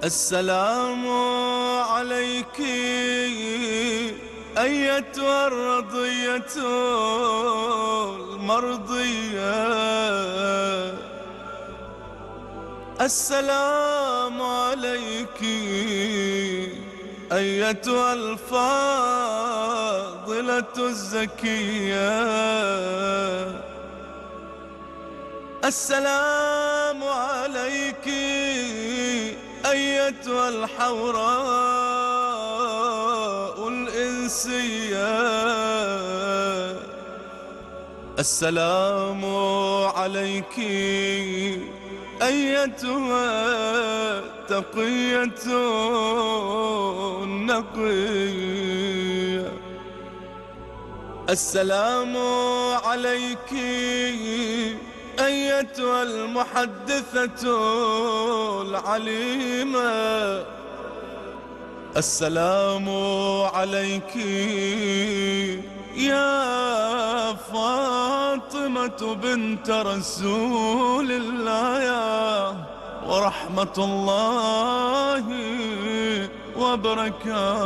السلام عليك أيتها الرضية المرضية. السلام عليك أيتها الفاضلة الزكية. السلام عليك أيتها الحوراء الإنسية. السلام عليك أيتها التقية النقية. السلام عليك أيتها المحدثة العليمة. السلام عليك يا فاطمة بنت رسول الله ورحمة الله وبركاته.